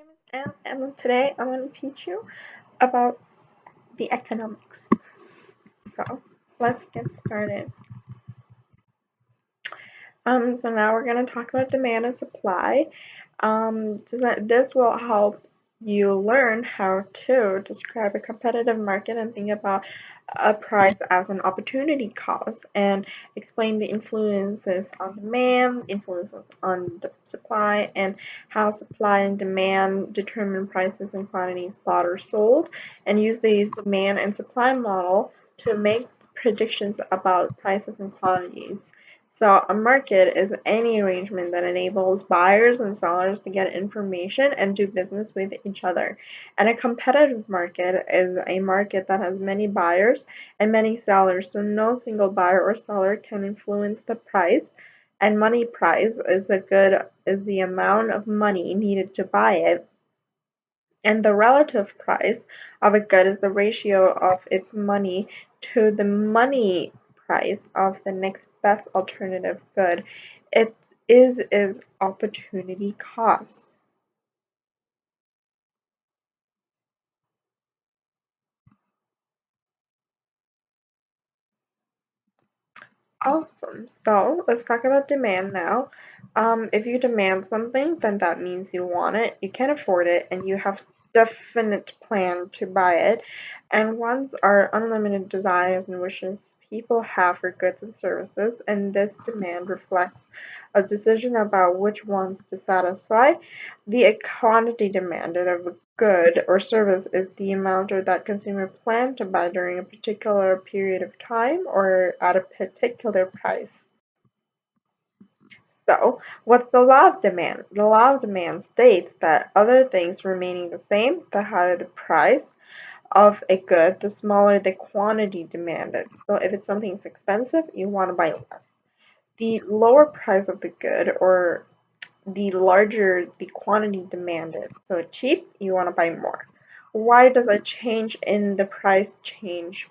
name is Anne, and today I'm going to teach you about the economics. So let's get started. So now we're going to talk about demand and supply. This will help you learn how to describe a competitive market and think about a price as an opportunity cost and explain the influences on demand, influences on the supply, and how supply and demand determine prices and quantities bought or sold, and use the demand and supply model to make predictions about prices and quantities. So a market is any arrangement that enables buyers and sellers to get information and do business with each other. And a competitive market is a market that has many buyers and many sellers, so no single buyer or seller can influence the price. And money price is the amount of money needed to buy it. And the relative price of a good is the ratio of its money to the money price of the next best alternative good. It is opportunity cost. Awesome. So let's talk about demand now. If you demand something, then that means you want it, you can afford it, and you have definite plan to buy it. And wants are unlimited desires and wishes people have for goods and services, and this demand reflects a decision about which ones to satisfy. The quantity demanded of a good or service is the amount of that consumer plan to buy during a particular period of time or at a particular price. So, what's the law of demand? The law of demand states that other things remaining the same, the higher the price of a good, the smaller the quantity demanded. So, if it's something's expensive, you want to buy less. The lower price of the good, or the larger the quantity demanded. So cheap, you want to buy more. Why does a change in the price change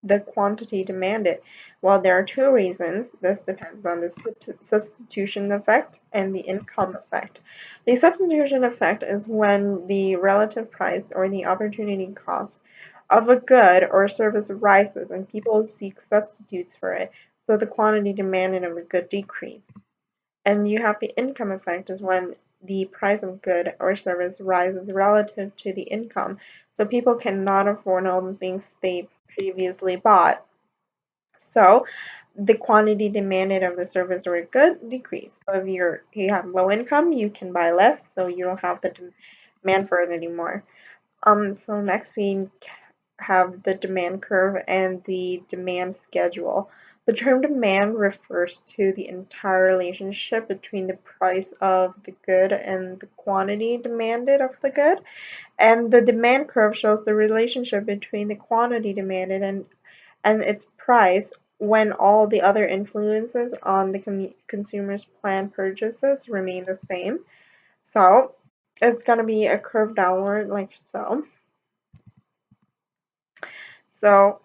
the quantity demanded? Well, there are two reasons. This depends on the substitution effect and the income effect. The substitution effect is when the relative price or the opportunity cost of a good or service rises and people seek substitutes for it, so the quantity demanded of a good decreases. And you have the income effect is when the price of good or service rises relative to the income. So people cannot afford all the things they previously bought. So the quantity demanded of the service or good decrease. So if you have low income, you can buy less, so you don't have the demand for it anymore. So next we have the demand curve and the demand schedule. The term demand refers to the entire relationship between the price of the good and the quantity demanded of the good. And the demand curve shows the relationship between the quantity demanded and its price when all the other influences on the consumer's planned purchases remain the same. So it's going to be a curve downward like so. So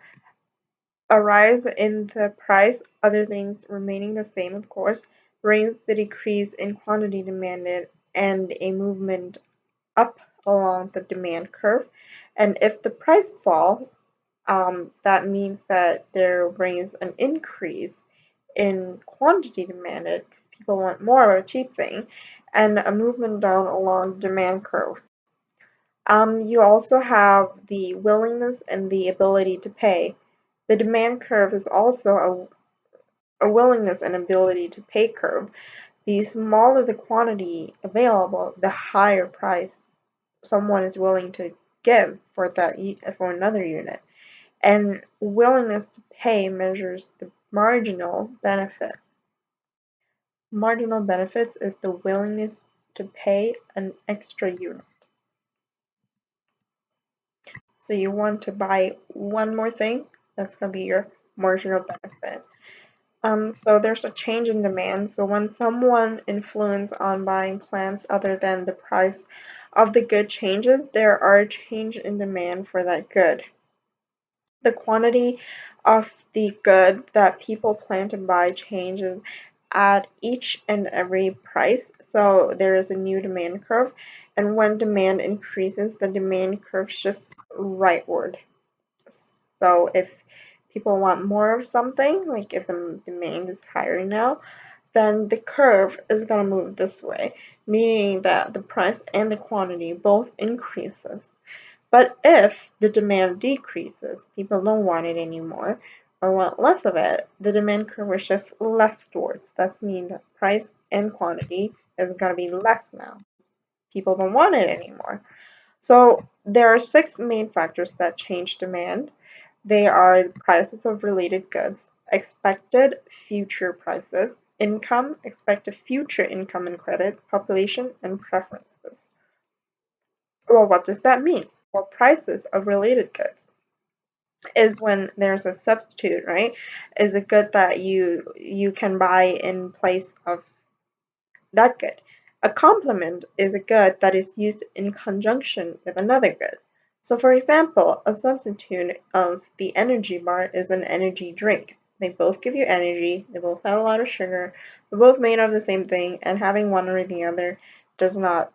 a rise in the price, other things remaining the same of course, brings the decrease in quantity demanded and a movement up along the demand curve. And if the price fall, that means that there brings an increase in quantity demanded because people want more of a cheap thing, and a movement down along the demand curve. You also have the willingness and the ability to pay. The demand curve is also a willingness and ability to pay curve. The smaller the quantity available, the higher price someone is willing to give for for another unit. And willingness to pay measures the marginal benefit. Marginal benefits is the willingness to pay an extra unit. So you want to buy one more thing, that's going to be your marginal benefit. So there's a change in demand. So when someone influence on buying plants other than the price of the good changes, there are a change in demand for that good. The quantity of the good that people plan to buy changes at each and every price. So there is a new demand curve, and when demand increases, the demand curve shifts rightward. So if people want more of something, like if the demand is higher now, then the curve is going to move this way, meaning that the price and the quantity both increases. But if the demand decreases, people don't want it anymore or want less of it, the demand curve will shift leftwards. That means that price and quantity is going to be less now. People don't want it anymore. So there are 6 main factors that change demand. They are the prices of related goods, expected future prices, income, expected future income and credit, population, and preferences. Well, what does that mean? Well, prices of related goods is when there's a substitute, right? Is a good that you can buy in place of that good. A complement is a good that is used in conjunction with another good. So for example, a substitute of the energy bar is an energy drink. They both give you energy, they both have a lot of sugar, they're both made of the same thing, and having one or the other does not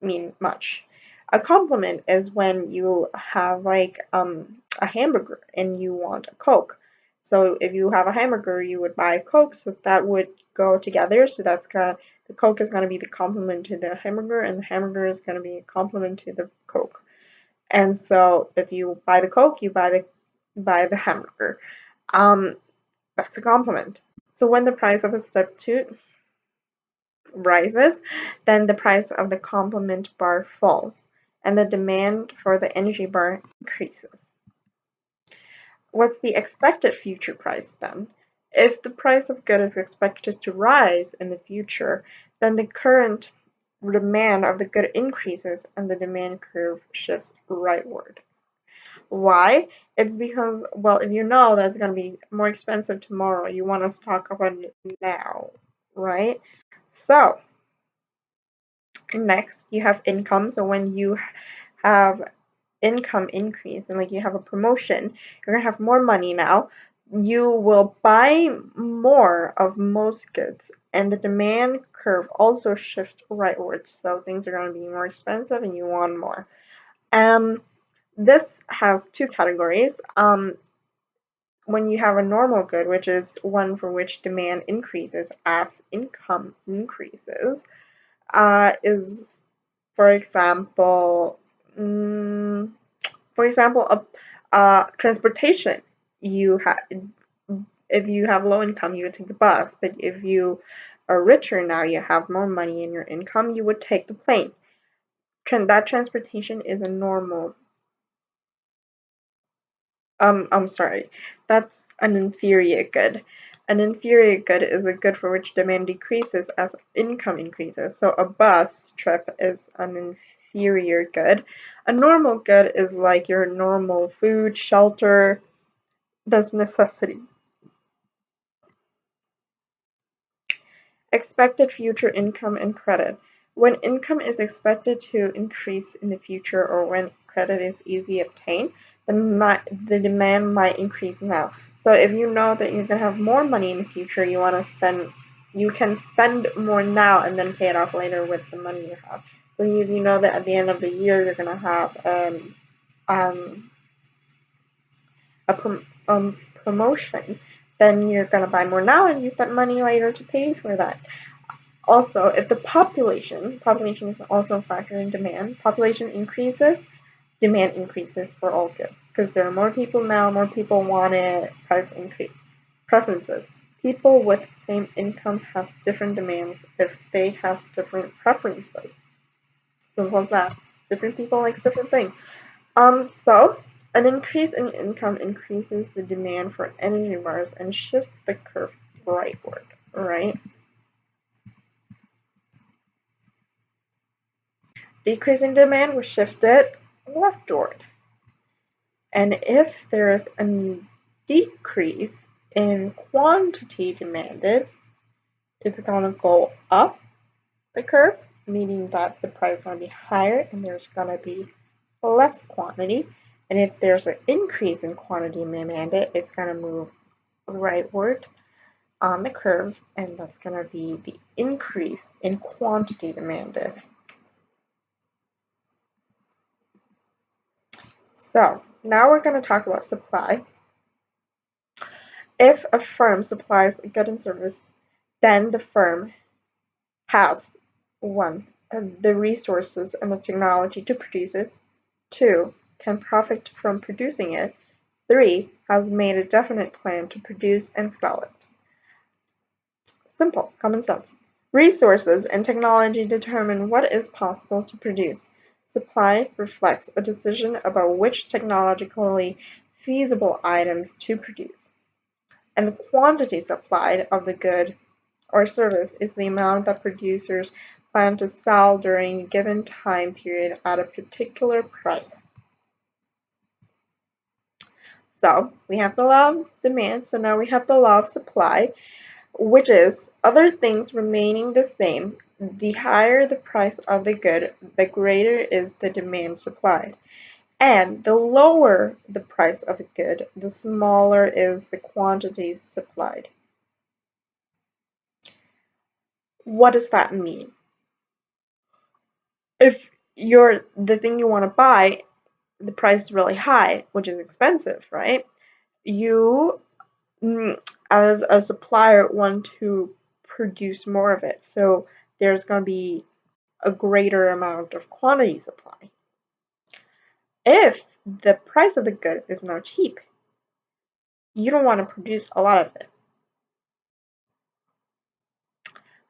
mean much. A complement is when you have like a hamburger and you want a Coke. So if you have a hamburger, you would buy a Coke, so that would go together. So the Coke is going to be the complement to the hamburger, and the hamburger is going to be a complement to the Coke. And so if you buy the Coke, you buy the hamburger. Um, that's a complement. So when the price of a substitute rises, then the price of the complement bar falls, and the demand for the energy bar increases. What's the expected future price then? If the price of good is expected to rise in the future, then the current demand of the good increases and the demand curve shifts rightward. Why? It's because, well, if you know that's going to be more expensive tomorrow, you want to stock up on it now, right? So, next, you have income. So when you have income increase and like you have a promotion, you're gonna have more money now. You will buy more of most goods, and the demand curve also shifts rightwards. So things are gonna be more expensive, and you want more. This has 2 categories. When you have a normal good, which is one for which demand increases as income increases, is for example, transportation. You have If you have low income, you would take the bus, but if you are richer now, you have more money in your income, you would take the plane. That transportation is a normal. I'm sorry, that's an inferior good. An inferior good is a good for which demand decreases as income increases. So a bus trip is an inferior good. A normal good is like your normal food, shelter, those necessities. Expected future income and credit. When income is expected to increase in the future or when credit is easily obtained, the demand might increase now. So if you know that you're going to have more money in the future, you can spend more now and then pay it off later with the money you have. So if you know that at the end of the year you're going to have a promotion, then you're going to buy more now and use that money later to pay for that. Also, if the population is also a factor in demand, population increases, demand increases for all goods. Because there are more people now, more people want it, price increase. Preferences. People with the same income have different demands if they have different preferences. Simple as that. Different people like different things. So an increase in income increases the demand for energy bars and shifts the curve rightward, right? Decreasing demand will shift it leftward. And if there is a decrease in quantity demanded, it's going to go up the curve, meaning that the price is going to be higher and there's going to be less quantity. And if there's an increase in quantity demanded, it's going to move rightward. on the curve, and that's going to be the increase in quantity demanded. So now we're going to talk about supply. If a firm supplies a good and service, then the firm has 1. The resources and the technology to produce it, 2. Can profit from producing it, 3. Has made a definite plan to produce and sell it. Simple, common sense. Resources and technology determine what is possible to produce. Supply reflects a decision about which technologically feasible items to produce. And the quantity supplied of the good or service is the amount that producers plan to sell during a given time period at a particular price. So we have the law of demand, so now we have the law of supply, which is other things remaining the same. The higher the price of the good, the greater is the demand supplied. And the lower the price of a good, the smaller is the quantity supplied. What does that mean? If the thing you want to buy, the price is really high, which is expensive, right? You, as a supplier, want to produce more of it. So there's going to be a greater amount of quantity supply. If the price of the good is not cheap, you don't want to produce a lot of it.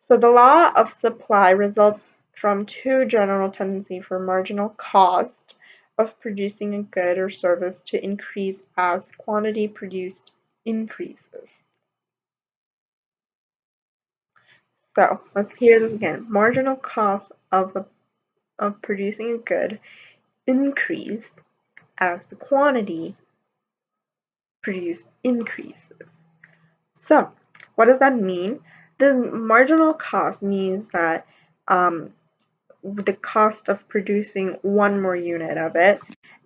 So the law of supply results from 2 general tendencies for marginal cost of producing a good or service to increase as quantity produced increases. So let's hear this again. Marginal cost of producing a good increase as the quantity produced increases. So what does that mean? The marginal cost means that the cost of producing 1 more unit of it,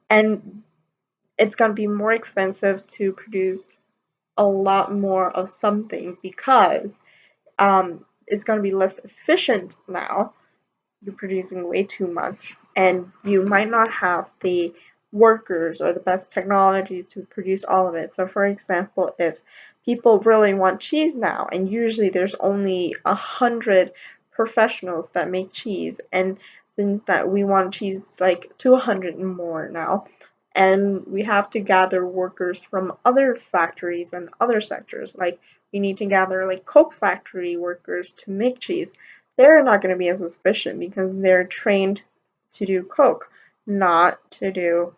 and it's going to be more expensive to produce a lot more of something because it's going to be less efficient now. You're producing way too much, and you might not have the workers or the best technologies to produce all of it. So for example, if people really want cheese now, and usually there's only 100 professionals that make cheese, and since that we want cheese like 200 and more now, and we have to gather workers from other factories and other sectors, like we need to gather like Coke factory workers to make cheese. They're not going to be as efficient because they're trained to do Coke, not to do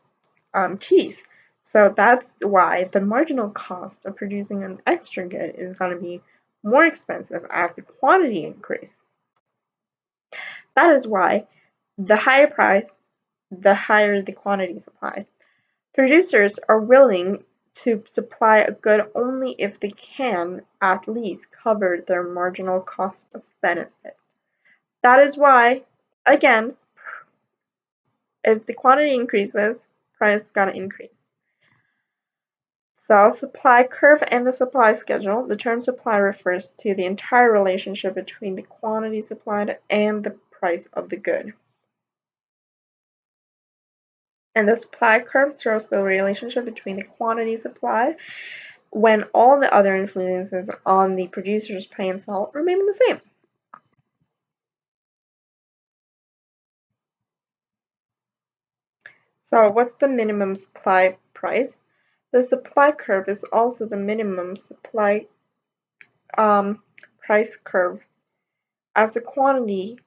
cheese. So that's why the marginal cost of producing an extra good is going to be more expensive as the quantity increase. That is why the higher price, the higher the quantity supply. Producers are willing to supply a good only if they can at least cover their marginal cost of benefit. That is why, again, if the quantity increases, price is going to increase. So, supply curve and the supply schedule. The term supply refers to the entire relationship between the quantity supplied and the price of the good. And the supply curve shows the relationship between the quantity supplied when all the other influences on the producer's pay and sell remain the same. So what's the minimum supply price? The supply curve is also the minimum supply price curve. As the quantity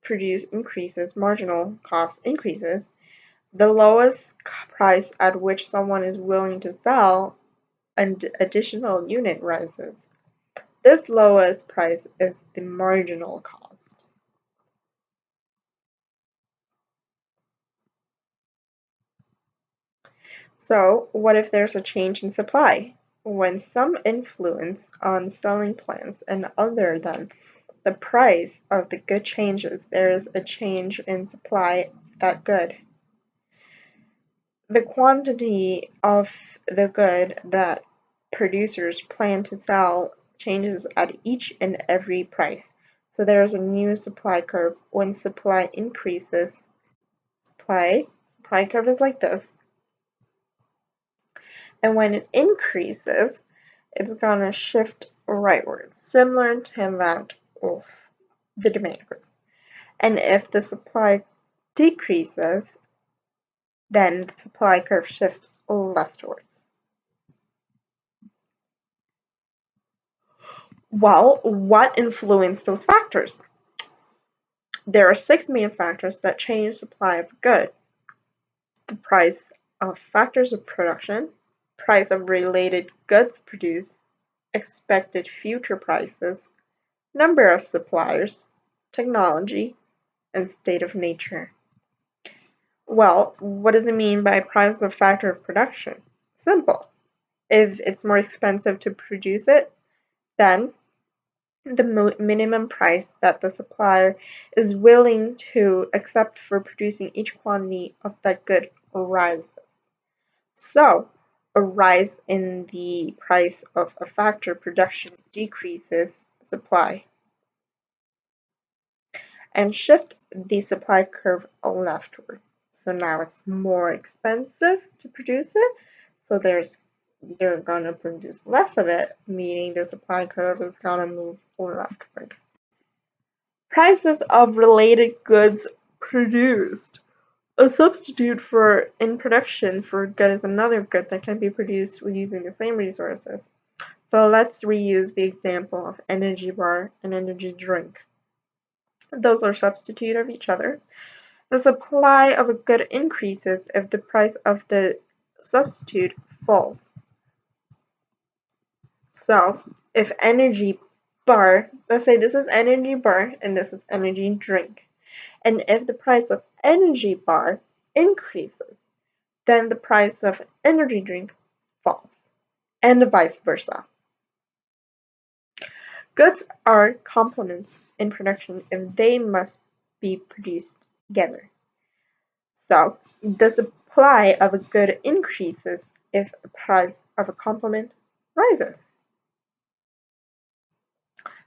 produced increases, marginal cost increases. The lowest price at which someone is willing to sell an additional unit rises. This lowest price is the marginal cost. So, what if there's a change in supply? When some influence on selling plans and other than the price of the good changes, there is a change in supply of that good. The quantity of the good that producers plan to sell changes at each and every price. So there's a new supply curve. When supply increases, supply curve is like this. And when it increases, it's gonna shift rightward, similar to that of the demand curve. And if the supply decreases, then the supply curve shifts leftwards. Well, what influence those factors? There are 6 main factors that change supply of good. The price of factors of production, price of related goods produced, expected future prices, number of suppliers, technology, and state of nature. Well, what does it mean by price of factor of production? Simple. If it's more expensive to produce it, then the minimum price that the supplier is willing to accept for producing each quantity of that good rises. So, a rise in the price of a factor production decreases supply and shift the supply curve leftward. So now it's more expensive to produce it, so they're gonna produce less of it, meaning the supply curve is gonna move leftward. Prices of related goods produced. A substitute for in production for good is another good that can be produced using the same resources. So let's reuse the example of energy bar and energy drink. Those are substitute of each other. The supply of a good increases if the price of the substitute falls. So if energy bar, let's say this is energy bar and this is energy drink. And if the price of energy bar increases, then the price of energy drink falls, and vice versa. Goods are complements in production if they must be produced together. So the supply of a good increases if the price of a complement rises.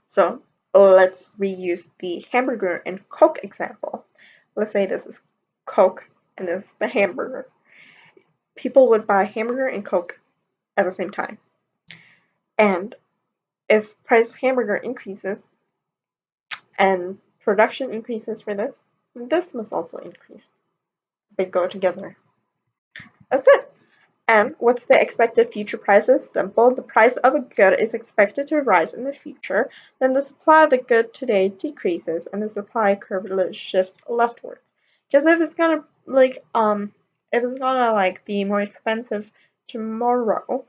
So let's reuse the hamburger and Coke example. Let's say this is Coke and this is the hamburger. People would buy hamburger and Coke at the same time. And if price of hamburger increases and production increases for this must also increase. They go together. That's it. And what's the expected future prices? Simple. The price of a good is expected to rise in the future. Then the supply of the good today decreases and the supply curve shifts leftwards. Because if it's gonna be more expensive tomorrow,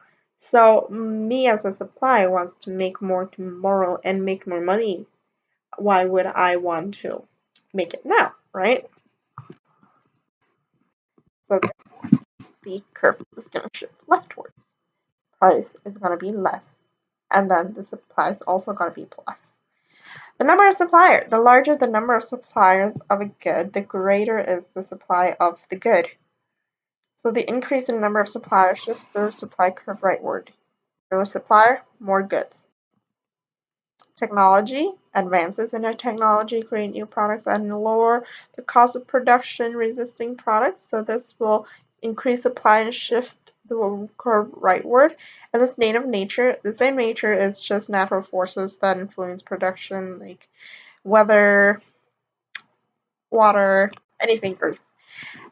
so me as a supplier wants to make more tomorrow and make more money. Why would I want to make it now, right? So the curve is gonna shift leftward. Price is gonna be less, and then the supply is also gonna be plus. The number of suppliers. The larger the number of suppliers of a good, the greater is the supply of the good. So the increase in number of suppliers shifts the supply curve rightward. More supplier, more goods. Technology. Advances in technology create new products and lower the cost of production resisting products. So this will increase supply and shift the curve rightward. And the state of nature. The state of nature is just natural forces that influence production, like weather, water, anything earth.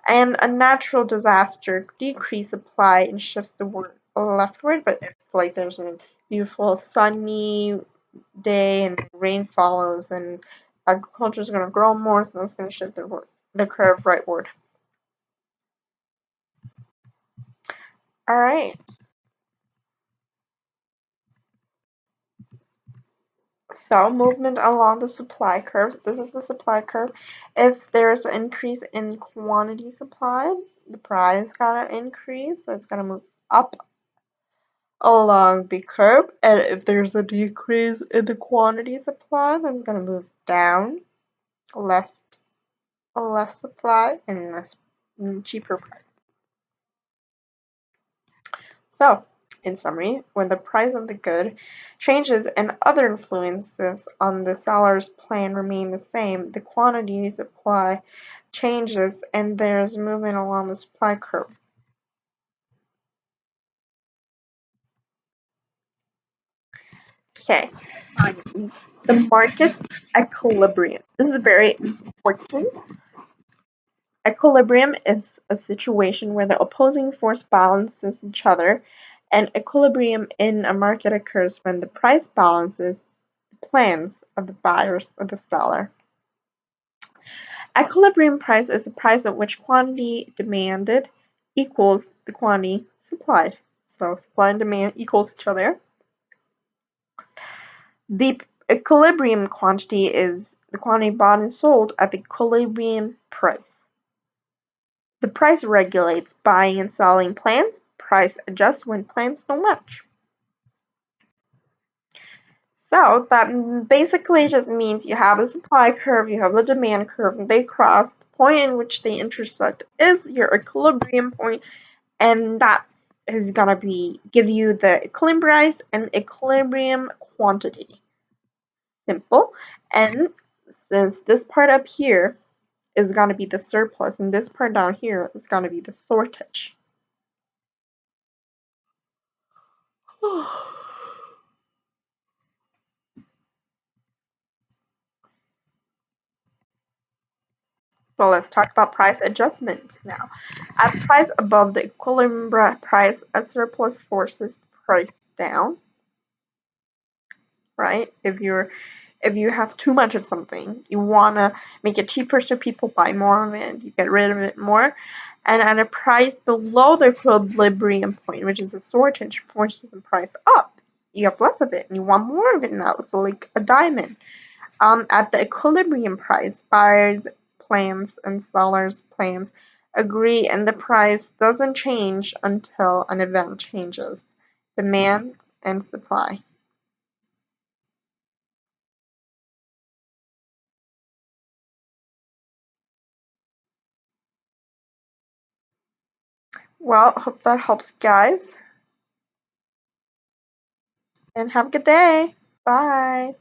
And a natural disaster decrease supply and shifts the word leftward, but if like there's a beautiful sunny day and rain follows and agriculture is going to grow more, so that's going to shift the curve rightward. Alright. So movement along the supply curve. This is the supply curve. If there's an increase in quantity supplied, the price gotta increase, so it's gonna move up along the curve. And if there's a decrease in the quantity supplied, then it's gonna move down, less supply and less cheaper price. So In summary, when the price of the good changes and other influences on the seller's plan remain the same, the quantity supply changes and there's movement along the supply curve. Okay, the market equilibrium. This is very important. Equilibrium is a situation where the opposing force balances each other, and equilibrium in a market occurs when the price balances the plans of the buyers or the seller. Equilibrium price is the price at which quantity demanded equals the quantity supplied. So supply and demand equals each other. The equilibrium quantity is the quantity bought and sold at the equilibrium price. The price regulates buying and selling plans. Price adjusts when plans don't match. So that basically just means you have the supply curve, you have the demand curve, and they cross. The point in which they intersect is your equilibrium point, and that is gonna give you the equilibrium price and equilibrium quantity. Simple. And since this part up here is gonna be the surplus, and this part down here is gonna be the shortage. So let's talk about price adjustments now. At price above the equilibrium price, a surplus forces the price down, right? If you have too much of something, you wanna make it cheaper so people buy more of it, you get rid of it more. And at a price below the equilibrium point, which is a shortage, forces the price up. You have less of it and you want more of it now. So like a diamond. At the equilibrium price, buyers' plans and sellers' plans agree and the price doesn't change until an event changes, demand and supply. Well, hope that helps, guys, and have a good day. Bye.